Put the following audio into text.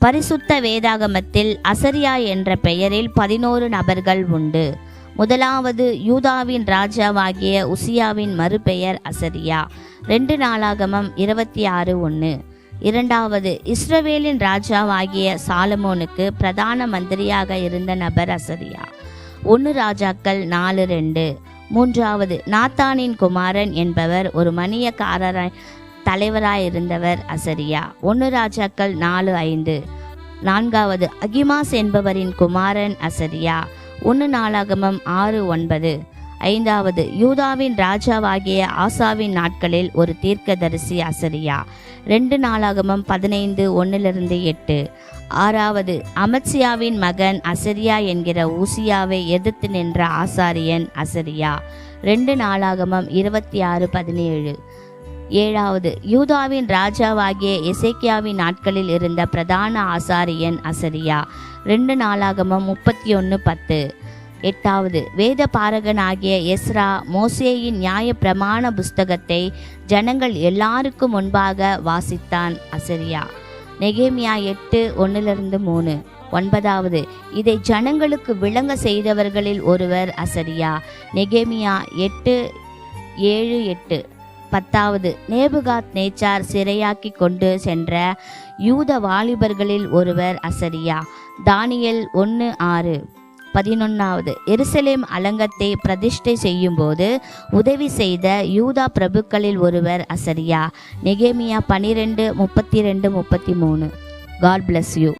பரிசுத்த வேதாகமத்தில் அசரியா என்ற பெயரில் 11 நபர்கள் உண்டு. முதலாவது யூதாவின் ராஜாவாகிய உசியாவின் மறுபெயர் அசரியா. 2 நாளாகமம் 26:1. இரண்டாவது இஸ்ரவேலின் ராஜாவாகிய சாலமோனுக்கு பிரதான மந்திரியாக இருந்த நபர் அசரியா. 1 ராஜாக்கள் 4:2. மூன்றாவது நாத்தானின் குமாரன் என்பவர் ஒரு மணியக்காரராய் தலைவராயிருந்தவர் அசரியா. 1 ராஜாக்கள் 4:5. நான்காவது அகிமாஸ் என்பவரின் குமாரன் அசரியா. 1 நாளாகமம் 6:9. ஐந்தாவது யூதாவின் ராஜாவாகிய ஆசாவின் நாட்களில் ஒரு தீர்க்கதரிசி அசரியா. 2 நாளாகமம் 15:1-8. ஆறாவது அமத்சியாவின் மகன் அசரியா என்கிற ஊசியாவை எதிர்த்து நின்ற ஆசாரியன் அசரியா. 2 நாளாகமம் 26:17. ஏழாவது யூதாவின் ராஜாவாகிய எசேக்கியாவின் நாட்களில் இருந்த பிரதான ஆசாரியன் அசரியா. 2 நாளாகமம் 31:10. எட்டாவது வேத பாரகனாகிய எஸ்ரா மோசேயின் நியாய பிரமாண புஸ்தகத்தை ஜனங்கள் எல்லாருக்கும் முன்பாக வாசித்தான் அசரியா. நெகேமியா 8:1-3. ஒன்பதாவது இதை ஜனங்களுக்கு விளங்க செய்தவர்களில் ஒருவர் அசரியா. நெகேமியா 8:7-8. பத்தாவது நேபுகாத் நேச்சார் சிறையாக்கி கொண்டு சென்ற யூத வாலிபர்களில் ஒருவர் அசரியா. தானியேல் 1:6. 11வது எருசலேம் அலங்கத்தை பிரதிஷ்டை செய்யும் போது உதவி செய்த யூதா பிரபுக்களில் ஒருவர் அசரியா. நெகேமியா 12:32-33. God bless you.